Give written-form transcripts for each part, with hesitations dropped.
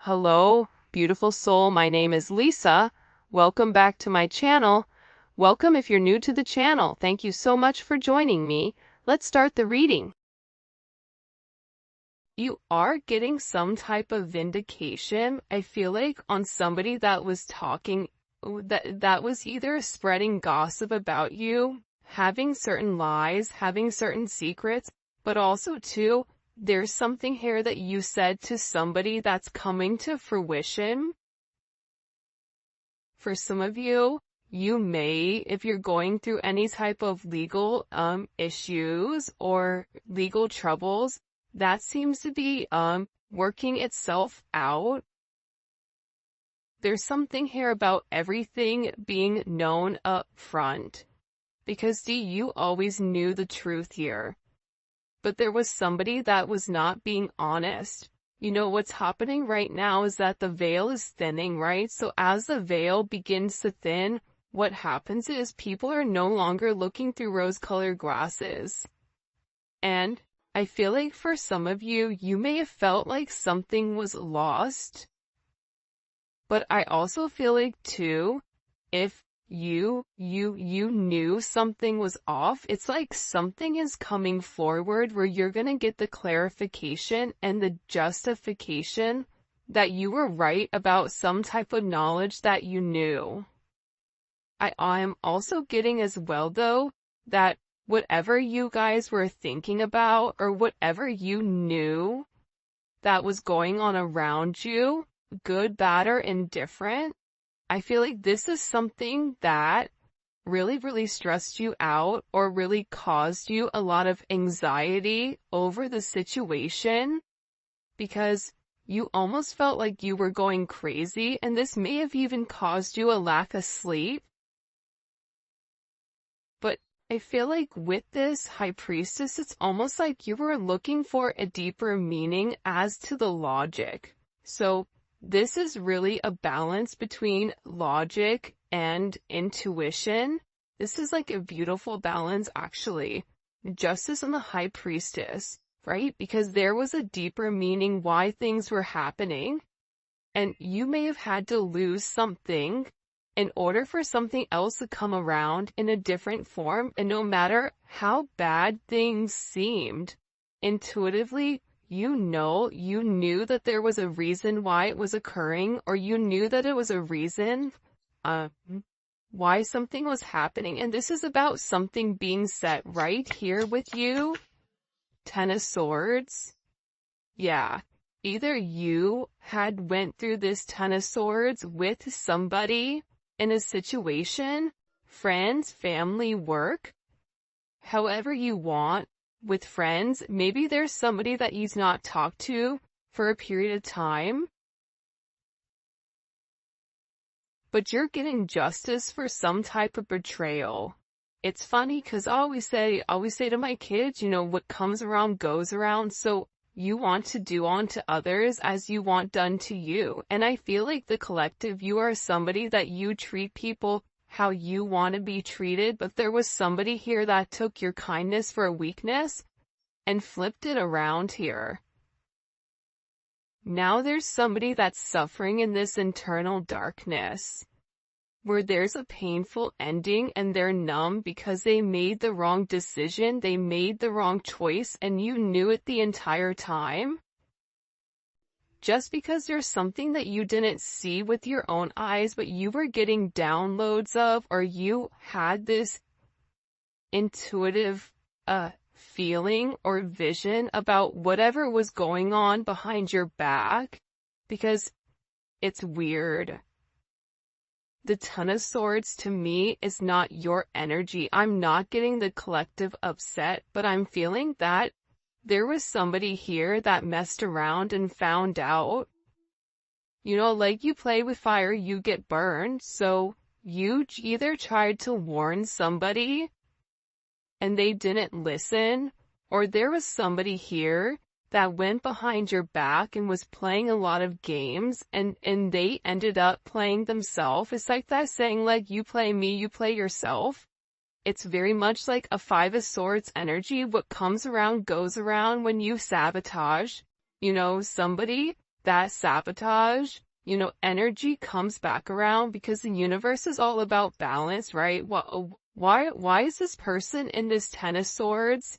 Hello, beautiful soul. My name is Lisa. Welcome back to my channel. Welcome if you're new to the channel. Thank you so much for joining me. Let's start the reading. You are getting some type of vindication, I feel like, on somebody that was talking, that was either spreading gossip about you, having certain lies, having certain secrets, but also too, there's something here that you said to somebody that's coming to fruition. For some of you, you may, if you're going through any type of legal issues or legal troubles, that seems to be working itself out. There's something here about everything being known up front. Because you always knew the truth here. But there was somebody that was not being honest. You know, what's happening right now is that the veil is thinning, right? So as the veil begins to thin, what happens is people are no longer looking through rose-colored glasses. And I feel like for some of you, you may have felt like something was lost. But I also feel like too, if you knew something was off, it's like something is coming forward where you're gonna get the clarification and the justification that you were right about some type of knowledge that you knew. I'm also getting as well though, that whatever you guys were thinking about or whatever you knew that was going on around you, good, bad, or indifferent, I feel like this is something that really stressed you out or really caused you a lot of anxiety over the situation because you almost felt like you were going crazy, and this may have even caused you a lack of sleep. But I feel like with this High Priestess, it's almost like you were looking for a deeper meaning as to the logic. So this is really a balance between logic and intuition. This is like a beautiful balance, actually. Justice and the High Priestess, right? Because there was a deeper meaning why things were happening. And you may have had to lose something in order for something else to come around in a different form. And no matter how bad things seemed, intuitively, you knew that there was a reason why it was occurring, or you knew that it was a reason why something was happening. And this is about something being set right here with you. Ten of Swords. Yeah. Either you had went through this Ten of Swords with somebody in a situation, friends, family, work, however you want. With friends, maybe there's somebody that you've not talked to for a period of time, but you're getting justice for some type of betrayal. It's funny because I always say to my kids, you know, what comes around goes around. So you want to do unto others as you want done to you. And I feel like the collective, you are somebody that you treat people how you want to be treated, but there was somebody here that took your kindness for a weakness and flipped it around here. Now there's somebody that's suffering in this internal darkness, where there's a painful ending and they're numb because they made the wrong decision, they made the wrong choice, and you knew it the entire time. Just because there's something that you didn't see with your own eyes, but you were getting downloads of, or you had this intuitive feeling or vision about whatever was going on behind your back, because it's weird. The Ten of Swords to me is not your energy. I'm not getting the collective upset, but I'm feeling that there was somebody here that messed around and found out. You know, like you play with fire, you get burned. So you either tried to warn somebody and they didn't listen, or there was somebody here that went behind your back and was playing a lot of games, and they ended up playing themselves. It's like that saying, like, you play me, you play yourself. It's very much like a Five of Swords energy. What comes around goes around when you sabotage, you know, somebody. that sabotage, energy comes back around because the universe is all about balance, right? Why is this person in this Ten of Swords?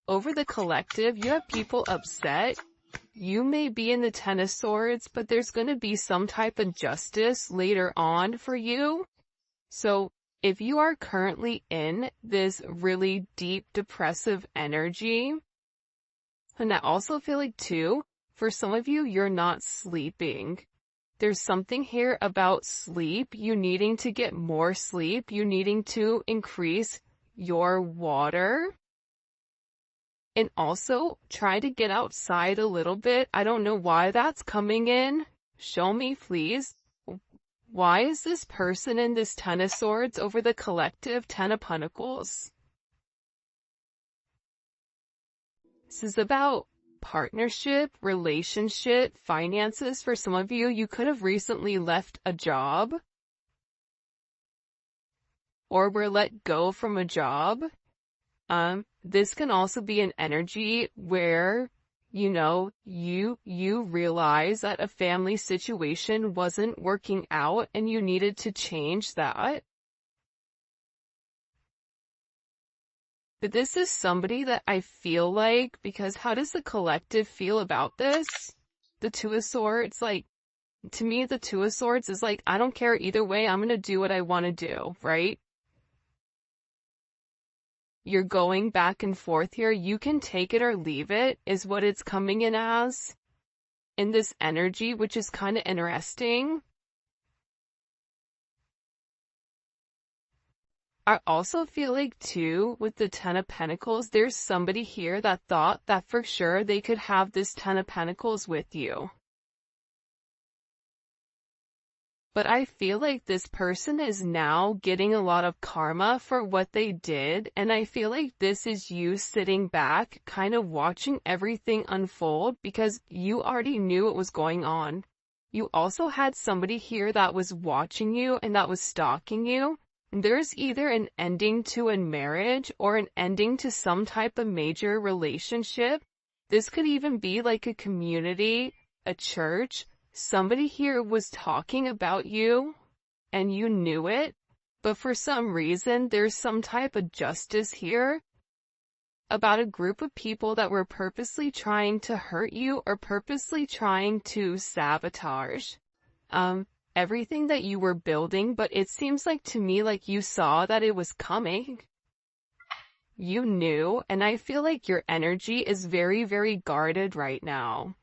Over the collective, you have people upset. You may be in the Ten of Swords, but there's going to be some type of justice later on for you. So if you are currently in this really deep depressive energy, and I also feel like too, for some of you, you're not sleeping. There's something here about sleep, you needing to get more sleep, you needing to increase your water. And also, try to get outside a little bit. I don't know why that's coming in. Show me, please. Why is this person in this Ten of Swords over the collective Ten of Pentacles? This is about partnership, relationship, finances. For some of you, you could have recently left a job or were let go from a job. This can also be an energy where, you realize that a family situation wasn't working out and you needed to change that. But this is somebody that I feel like, because how does the collective feel about this? The Two of Swords, to me, the Two of Swords is I don't care either way, I'm gonna do what I want to do, right? You're going back and forth here. You can take it or leave it, is what it's coming in as. In this energy, which is kind of interesting. I also feel like too, with the Ten of Pentacles, there's somebody here that thought that for sure they could have this Ten of Pentacles with you. But I feel like this person is now getting a lot of karma for what they did, and I feel like this is you sitting back, kind of watching everything unfold because you already knew what was going on. You also had somebody here that was watching you and that was stalking you. There's either an ending to a marriage or an ending to some type of major relationship. This could even be like a community, a church. Somebody here was talking about you, and you knew it, but for some reason, there's some type of justice here about a group of people that were purposely trying to hurt you or purposely trying to sabotage everything that you were building, but it seems like to me like you saw that it was coming. You knew, and I feel like your energy is very, very guarded right now.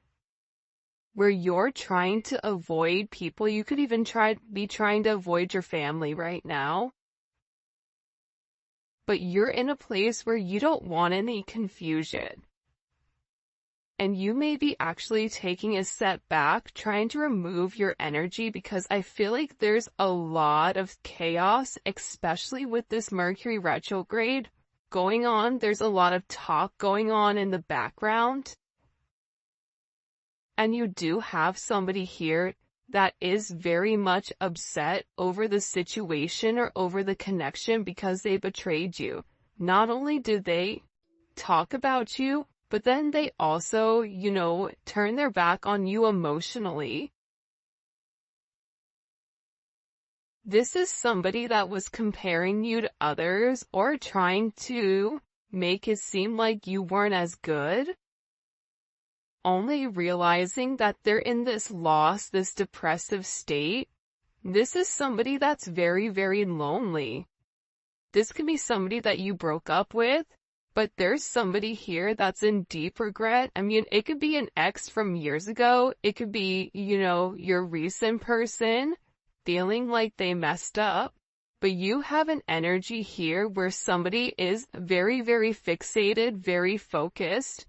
Where you're trying to avoid people, you could even be trying to avoid your family right now. But you're in a place where you don't want any confusion. And you may be actually taking a step back, trying to remove your energy because I feel like there's a lot of chaos, especially with this Mercury retrograde going on. There's a lot of talk going on in the background. And you do have somebody here that is very much upset over the situation or over the connection because they betrayed you. Not only did they talk about you, but then they also, turn their back on you emotionally. This is somebody that was comparing you to others or trying to make it seem like you weren't as good. Only realizing that they're in this loss, this depressive state. This is somebody that's very, very lonely. This could be somebody that you broke up with, but there's somebody here that's in deep regret. I mean, it could be an ex from years ago. It could be, your recent person feeling like they messed up. But you have an energy here where somebody is very, very fixated, very focused.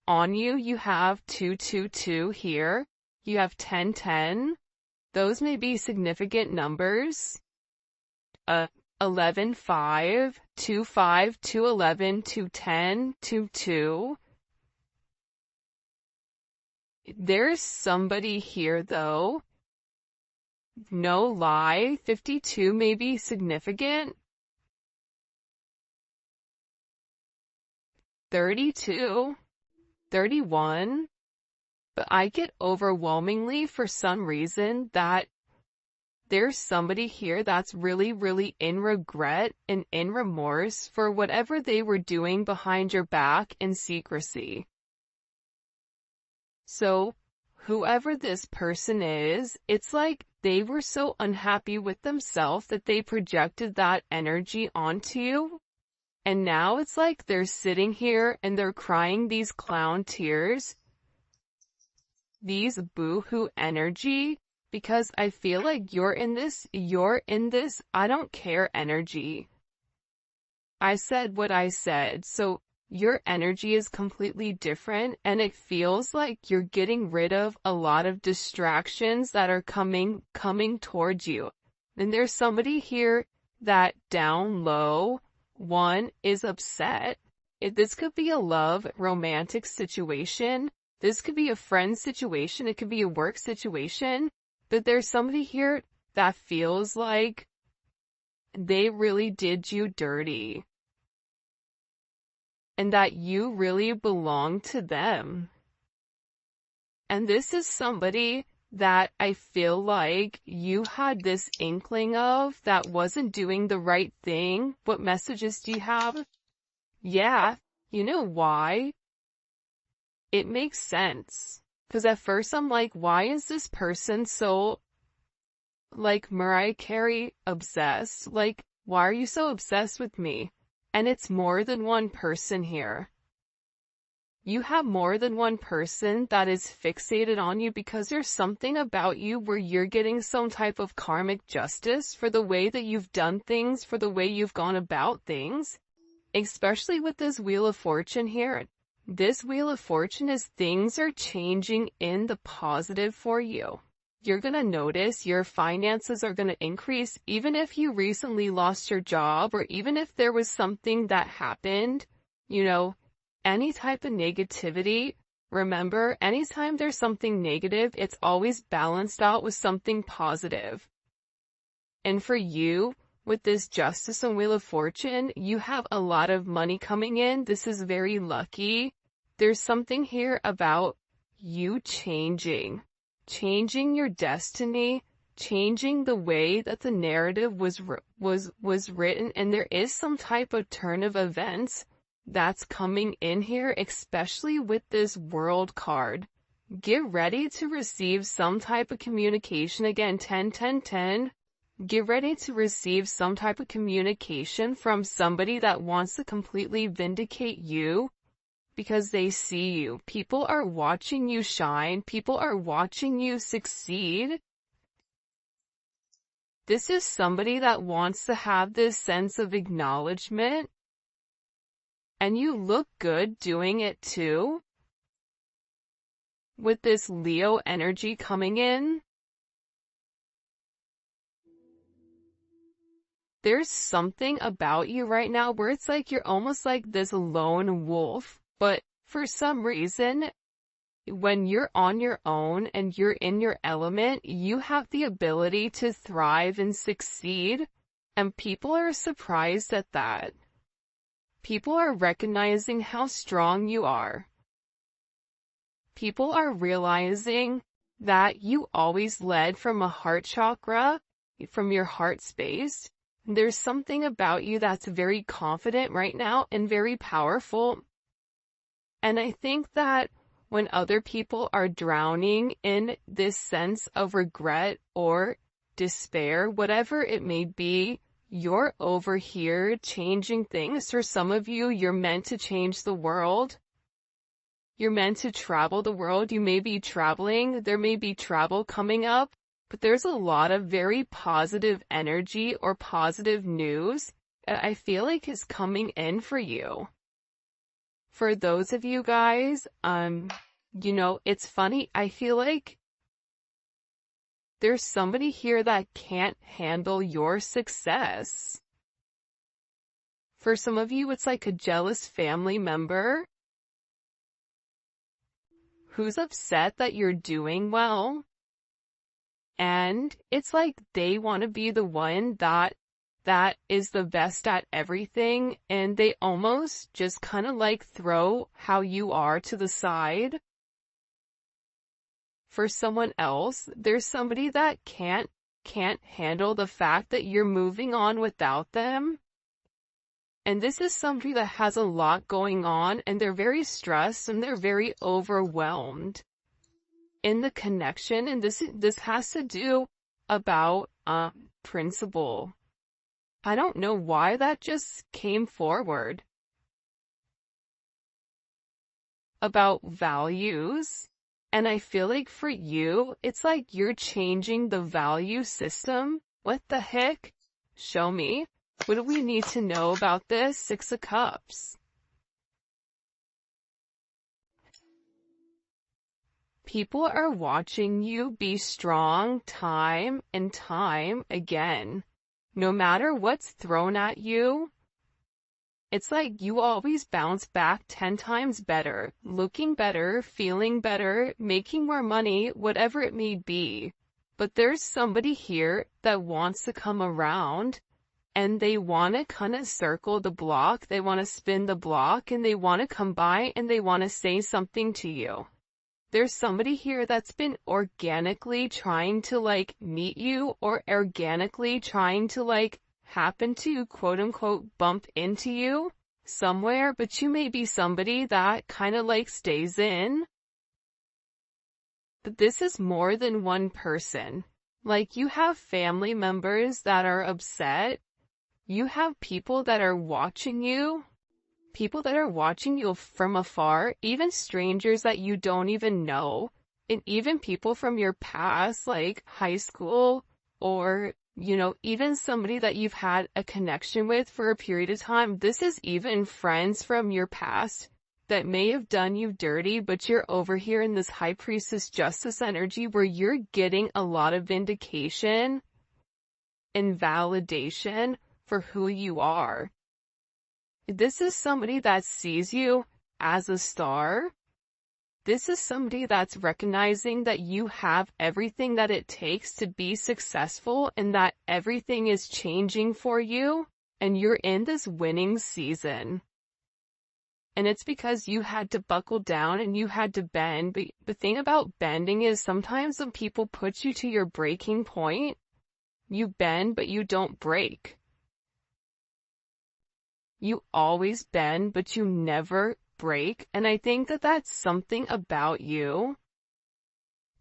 On you, you have 222 here. You have 1010. Those may be significant numbers. 11, 5, 2, 5, 2, 11, 2, 10, 2, 2. There's somebody here though. No lie, 52 may be significant. 32. 31, but I get overwhelmingly for some reason that there's somebody here that's really, really in regret and in remorse for whatever they were doing behind your back in secrecy. So, whoever this person is, it's like they were so unhappy with themselves that they projected that energy onto you. And now it's like they're sitting here and they're crying these clown tears, these boo-hoo energy, because I feel like you're in this, I don't care energy. I said what I said, so your energy is completely different, and it feels like you're getting rid of a lot of distractions that are coming towards you. And there's somebody here that down low, one is upset. This could be a love, romantic situation. This could be a friend situation. It could be a work situation. But there's somebody here that feels like they really did you dirty. And that you really belong to them. And this is somebody that I feel like you had this inkling of that wasn't doing the right thing. What messages do you have? Yeah, you know why? It makes sense. Because at first I'm like, why is this person so, like, Mariah Carey obsessed? Like, why are you so obsessed with me? And it's more than one person here. You have more than one person that is fixated on you because there's something about you where you're getting some type of karmic justice for the way that you've done things, for the way you've gone about things. Especially with this Wheel of Fortune here. This Wheel of Fortune is things are changing in the positive for you. You're going to notice your finances are going to increase even if you recently lost your job or even if there was something that happened, any type of negativity. Remember, anytime there's something negative, it's always balanced out with something positive. And for you, with this Justice and Wheel of Fortune, you have a lot of money coming in. This is very lucky. There's something here about you changing your destiny, changing the way that the narrative was written, and there is some type of turn of events that's coming in here, especially with this World card. Get ready to receive some type of communication. Again, 10, 10, 10. Get ready to receive some type of communication from somebody that wants to completely vindicate you because they see you. People are watching you shine. People are watching you succeed. This is somebody that wants to have this sense of acknowledgement. And you look good doing it too. With this Leo energy coming in. There's something about you right now where it's like you're almost like this lone wolf. But for some reason, when you're on your own and you're in your element, you have the ability to thrive and succeed. And people are surprised at that. People are recognizing how strong you are. People are realizing that you always led from a heart chakra, from your heart space. There's something about you that's very confident right now and very powerful. And I think that when other people are drowning in this sense of regret or despair, whatever it may be, you're over here changing things. For some of you, you're meant to change the world. You're meant to travel the world. You may be traveling. There may be travel coming up, but there's a lot of very positive energy or positive news that I feel like is coming in for you. For those of you guys, it's funny. I feel like there's somebody here that can't handle your success. For some of you, it's like a jealous family member who's upset that you're doing well. And it's like they want to be the one that is the best at everything, and they almost just kind of like throw how you are to the side. for someone else. There's somebody that can't handle the fact that you're moving on without them. And this is somebody that has a lot going on, and they're very stressed and they're very overwhelmed in the connection. And this has to do about principle. I don't know why that just came forward. About values. And I feel like for you, it's like you're changing the value system. What the heck? Show me. What do we need to know about this? Six of Cups. People are watching you be strong time and time again. No matter what's thrown at you, it's like you always bounce back 10 times better, looking better, feeling better, making more money, whatever it may be. But there's somebody here that wants to come around, and they want to kind of circle the block, they want to spin the block, and they want to come by and they want to say something to you. There's somebody here that's been organically trying to like meet you, or organically trying to like happen to quote unquote bump into you somewhere, but you may be somebody that kind of like stays in. But this is more than one person. Like you have family members that are upset. You have people that are watching you. People that are watching you from afar, even strangers that you don't even know, and even people from your past, like high school, or, you know, even somebody that you've had a connection with for a period of time. This is even friends from your past that may have done you dirty, but you're over here in this High Priestess Justice energy where you're getting a lot of vindication and validation for who you are. This is somebody that sees you as a star. This is somebody that's recognizing that you have everything that it takes to be successful, and that everything is changing for you, and you're in this winning season. And it's because you had to buckle down and you had to bend. But the thing about bending is sometimes when people put you to your breaking point, you bend but you don't break. You always bend, but you never break. And I think that that's something about you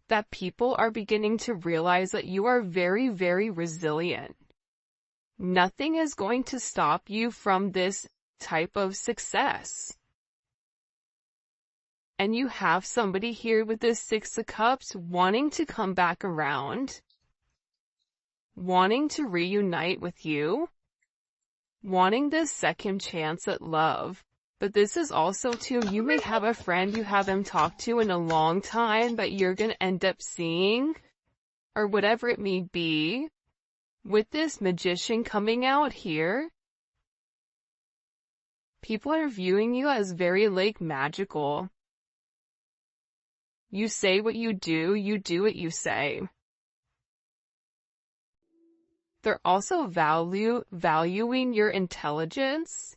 that people are beginning to realize, that you are very, very resilient. Nothing is going to stop you from this type of success. And you have somebody here with this Six of Cups wanting to come back around, wanting to reunite with you, wanting this second chance at love. But this is also too, you may have a friend you haven't talked to in a long time that you're going to end up seeing, or whatever it may be. With this Magician coming out here, people are viewing you as very like magical. You say what you do what you say. They're also valuing your intelligence.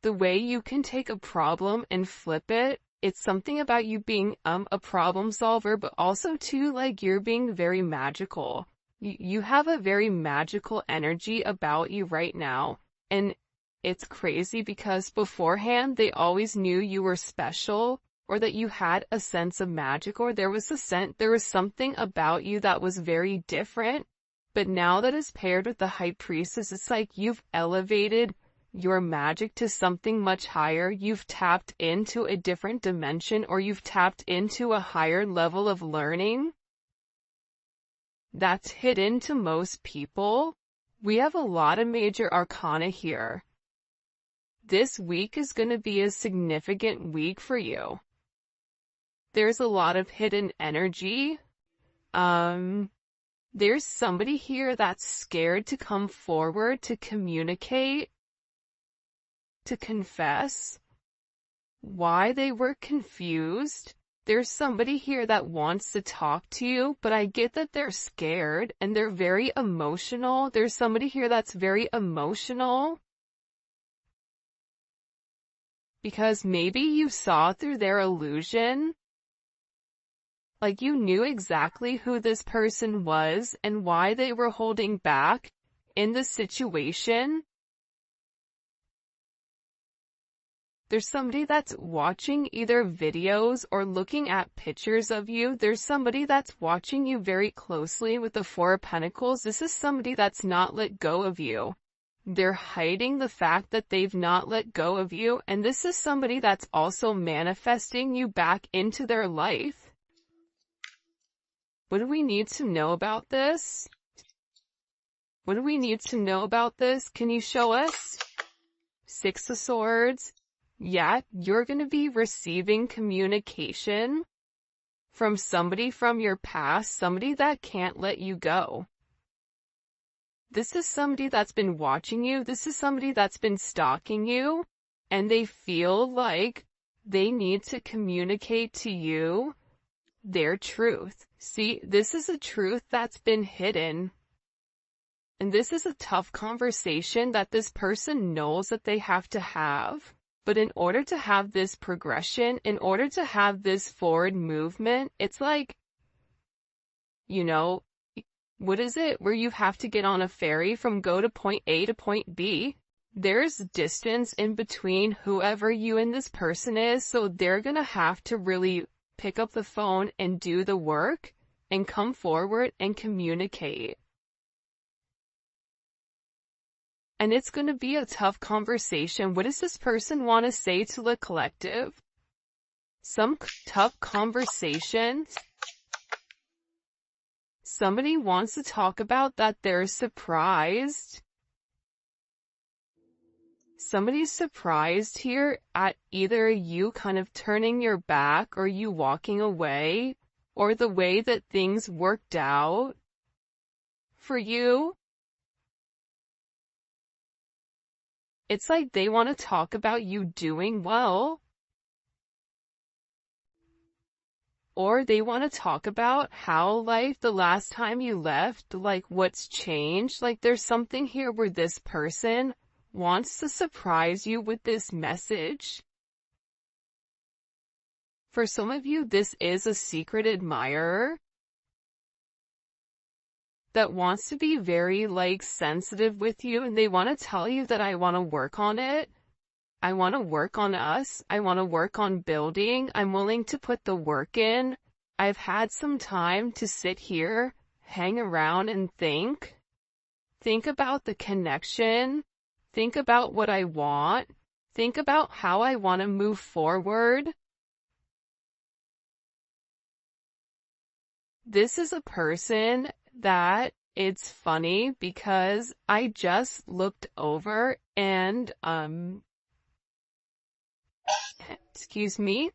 The way you can take a problem and flip it. It's something about you being a problem solver, but also too, like, you're being very magical. You have a very magical energy about you right now. And it's crazy because beforehand they always knew you were special, or that you had a sense of magic, or there was something about you that was very different. But now that is paired with the High Priestess, it's like you've elevated your magic to something much higher. You've tapped into a different dimension, or you've tapped into a higher level of learning that's hidden to most people. We have a lot of major arcana here. This week is going to be a significant week for you. There's a lot of hidden energy. There's somebody here that's scared to come forward, to communicate, to confess why they were confused. There's somebody here that wants to talk to you, but I get that they're scared and they're very emotional. There's somebody here that's very emotional because maybe you saw through their illusion. Like you knew exactly who this person was and why they were holding back in the situation. There's somebody that's watching either videos or looking at pictures of you. There's somebody that's watching you very closely with the Four of Pentacles. This is somebody that's not let go of you. They're hiding the fact that they've not let go of you. And this is somebody that's also manifesting you back into their life. What do we need to know about this? What do we need to know about this? Can you show us? Six of Swords. Yeah, you're going to be receiving communication from somebody from your past, somebody that can't let you go. This is somebody that's been watching you. This is somebody that's been stalking you, and they feel like they need to communicate to you their truth. See, this is a truth that's been hidden. And this is a tough conversation that this person knows that they have to have. But in order to have this progression, in order to have this forward movement, it's like, you know, what is it where you have to get on a ferry from go to point A to point B? There's distance in between whoever you and this person is, so they're gonna have to really pick up the phone and do the work and come forward and communicate. And it's going to be a tough conversation. What does this person want to say to the collective? Some tough conversation. Somebody wants to talk about that they're surprised. Somebody's surprised here at either you kind of turning your back or you walking away, or the way that things worked out for you. It's like they want to talk about you doing well. Or they want to talk about how life the last time you left, like what's changed. Like there's something here where this person wants to surprise you with this message. For some of you, this is a secret admirer that wants to be very like sensitive with you, and they want to tell you that I want to work on it. I want to work on us. I want to work on building. I'm willing to put the work in. I've had some time to sit here, hang around and think. Think about the connection. Think about what I want. Think about how I want to move forward. This is a person that it's funny because I just looked over and, excuse me,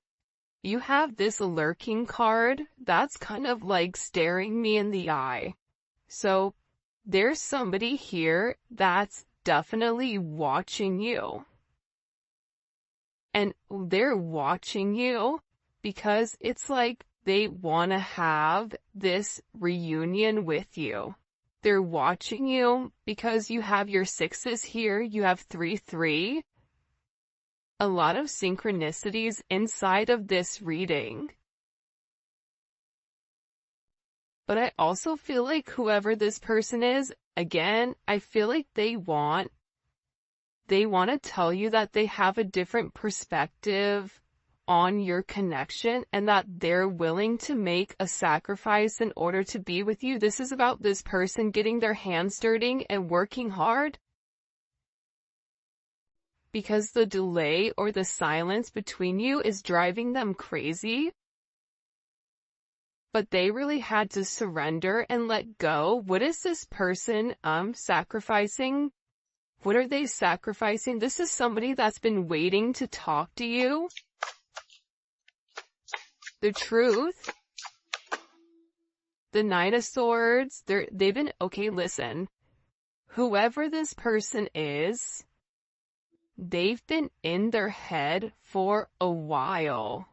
you have this lurking card that's kind of like staring me in the eye. So there's somebody here that's definitely watching you. And they're watching you because it's like they want to have this reunion with you. They're watching you because you have your sixes here, you have 3-3. A lot of synchronicities inside of this reading. But I also feel like whoever this person is, again, I feel like they want to tell you that they have a different perspective on your connection and that they're willing to make a sacrifice in order to be with you. This is about this person getting their hands dirty and working hard, because the delay or the silence between you is driving them crazy. But they really had to surrender and let go. What is this person sacrificing? What are they sacrificing? This is somebody that's been waiting to talk to you. The truth. The Knight of Swords. They've been, okay, listen. Whoever this person is, they've been in their head for a while.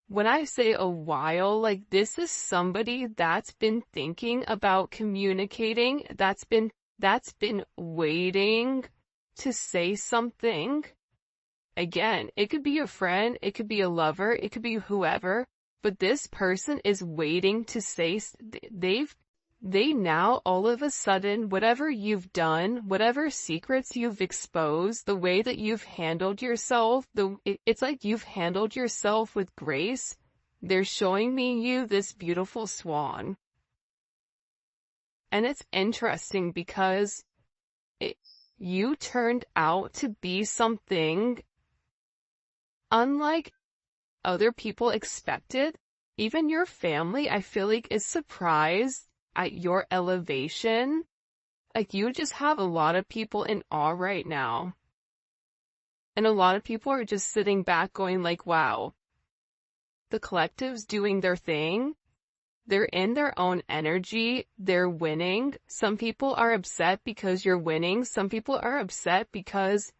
When I say a while, like this is somebody that's been thinking about communicating, that's been waiting to say something. Again, it could be a friend, it could be a lover, it could be whoever. but this person is waiting to say, they now all of a sudden, whatever you've done, whatever secrets you've exposed, the way that you've handled yourself, it's like you've handled yourself with grace. They're showing me you this beautiful swan. And it's interesting because you turned out to be something unlike other people expected. Even your family, I feel like, is surprised at your elevation. Like, you just have a lot of people in awe right now. And a lot of people are just sitting back going like, wow, the collective's doing their thing. They're in their own energy. They're winning. Some people are upset because you're winning. Some people are upset because,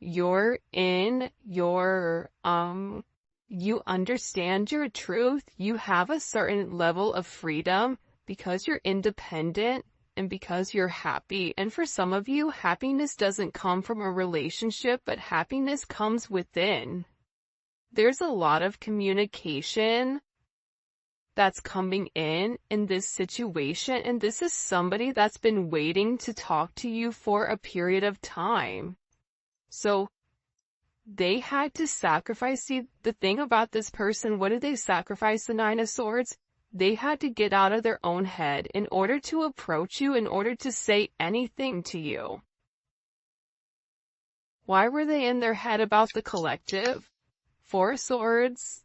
you're in your, you understand your truth. You have a certain level of freedom because you're independent and because you're happy. And for some of you, happiness doesn't come from a relationship, but happiness comes within. There's a lot of communication that's coming in this situation, and this is somebody that's been waiting to talk to you for a period of time. So they had to sacrifice. See, the thing about this person, what did they sacrifice? The Nine of Swords? They had to get out of their own head in order to approach you, in order to say anything to you. Why were they in their head about the collective? Four of Swords.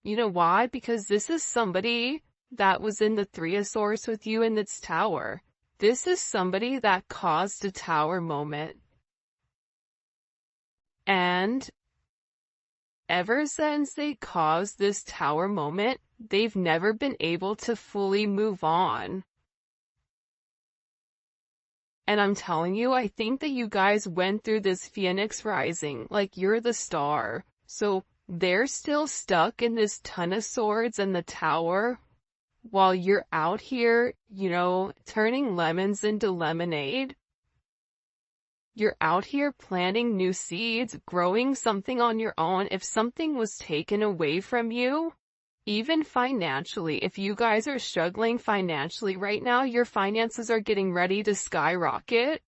You know why? Because this is somebody that was in the Three of Swords with you in this tower. This is somebody that caused a tower moment. And ever since they caused this tower moment, they've never been able to fully move on. And I'm telling you, I think that you guys went through this Phoenix rising, like you're the star. So they're still stuck in this Ton of Swords and the tower, while you're out here, turning lemons into lemonade. You're out here planting new seeds, growing something on your own. If something was taken away from you, even financially, if you guys are struggling financially right now, your finances are getting ready to skyrocket.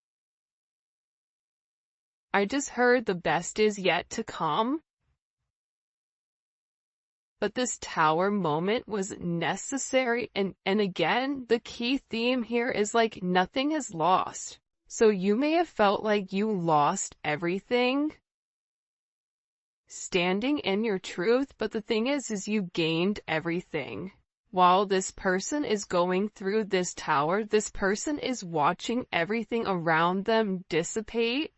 I just heard the best is yet to come. But this tower moment was necessary, and again, the key theme here is like nothing is lost. So you may have felt like you lost everything standing in your truth, but the thing is you gained everything. While this person is going through this tower, this person is watching everything around them dissipate.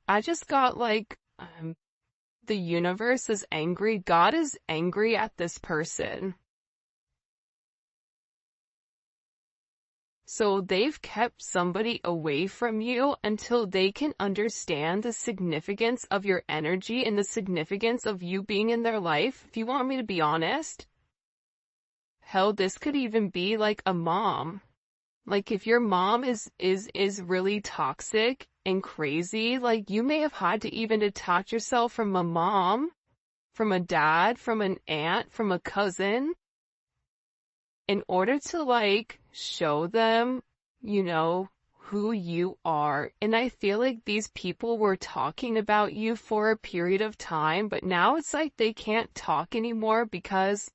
I just got like, the universe is angry. God is angry at this person. So they've kept somebody away from you until they can understand the significance of your energy and the significance of you being in their life. If you want me to be honest, hell, this could even be like a mom. Like if your mom is really toxic and crazy, like you may have had to even detach yourself from a mom, from a dad, from an aunt, from a cousin, in order to like show them, who you are. And I feel like these people were talking about you for a period of time, but now it's like they can't talk anymore because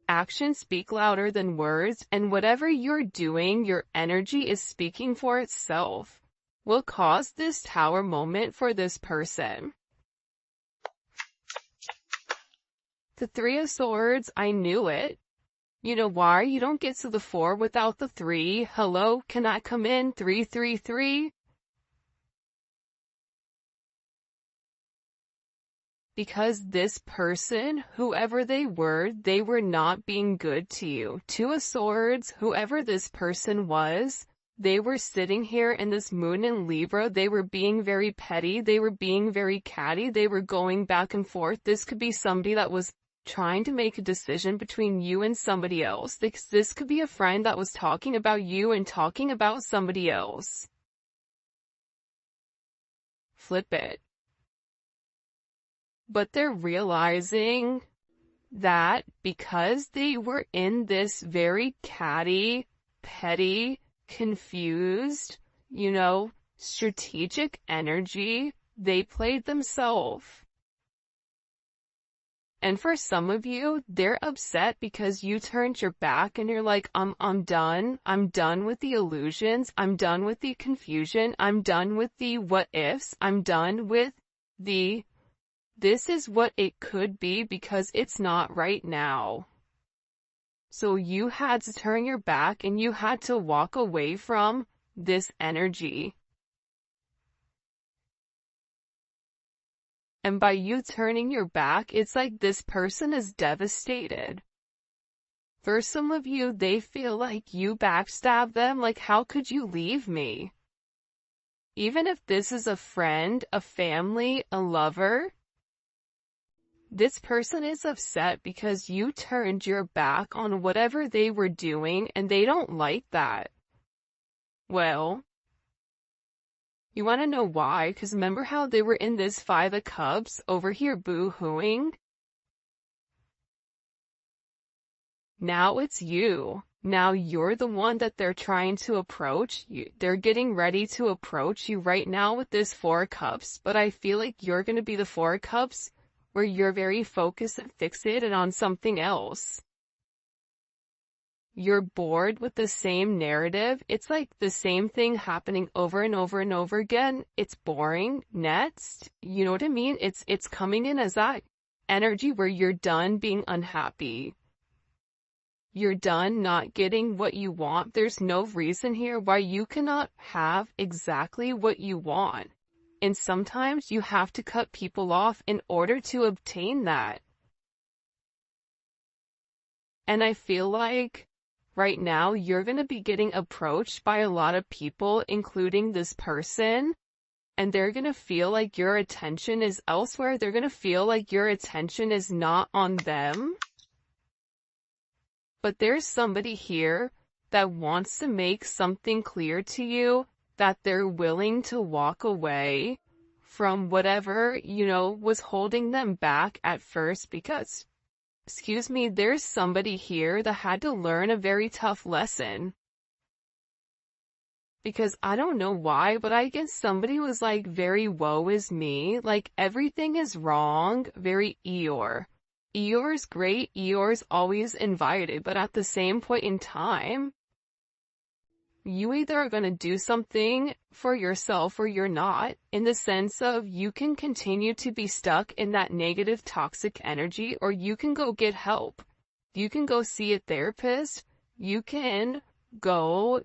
actions speak louder than words, and whatever you're doing, your energy is speaking for itself. Will cause this tower moment for this person. The Three of Swords, I knew it. You know why? You don't get to the 4 without the 3. Hello, can I come in? 333? Because this person, whoever they were not being good to you. 2 of Swords, whoever this person was, they were sitting here in this moon in Libra. They were being very petty. They were being very catty. They were going back and forth. This could be somebody that was trying to make a decision between you and somebody else. This could be a friend that was talking about you and talking about somebody else. flip it. But they're realizing that because they were in this very catty, petty, confused, strategic energy, they played themselves. And for some of you, they're upset because you turned your back and you're like, I'm done. I'm done with the illusions. I'm done with the confusion. I'm done with the what ifs. I'm done with this is what it could be because it's not right now. So you had to turn your back and you had to walk away from this energy. And by you turning your back, it's like this person is devastated. For some of you, they feel like you backstabbed them, like how could you leave me? Even if this is a friend, a family, a lover, this person is upset because you turned your back on whatever they were doing and they don't like that. Well, you want to know why? Because remember how they were in this Five of Cups over here boo-hooing? Now it's you. Now you're the one that they're trying to approach. They're getting ready to approach you right now with this Four of Cups, but I feel like you're going to be the Four of Cups where you're very focused and fixated on something else. You're bored with the same narrative. It's like the same thing happening over and over and over again. It's boring. Next, you know what I mean? It's coming in as that energy where you're done being unhappy. You're done not getting what you want. There's no reason here why you cannot have exactly what you want. And sometimes you have to cut people off in order to obtain that. And I feel like right now you're going to be getting approached by a lot of people, including this person, and they're going to feel like your attention is elsewhere. They're going to feel like your attention is not on them. But there's somebody here that wants to make something clear to you, that they're willing to walk away from whatever, was holding them back at first because, there's somebody here that had to learn a very tough lesson. Because I don't know why, but I guess somebody was like very woe is me, like everything is wrong, very Eeyore. Eeyore's great, Eeyore's always invited, but at the same point in time, you either are going to do something for yourself or you're not, in the sense of you can continue to be stuck in that negative toxic energy, or you can go get help. You can go see a therapist. You can go,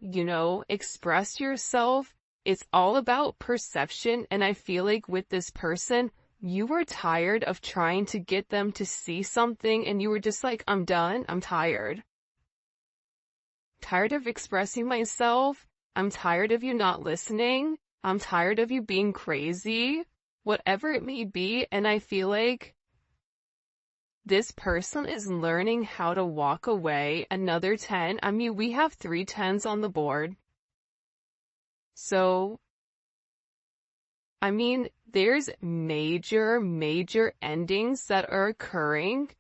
express yourself. It's all about perception. And I feel like with this person, you were tired of trying to get them to see something and you were just like, I'm done. I'm tired. Tired of expressing myself. I'm tired of you not listening. I'm tired of you being crazy. Whatever it may be. And I feel like this person is learning how to walk away. Another 10. I mean, we have 3 10s on the board. So, I mean, there's major endings that are occurring.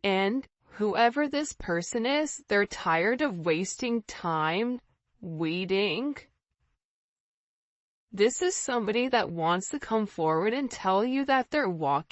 And whoever this person is, they're tired of wasting time waiting. This is somebody that wants to come forward and tell you that they're walking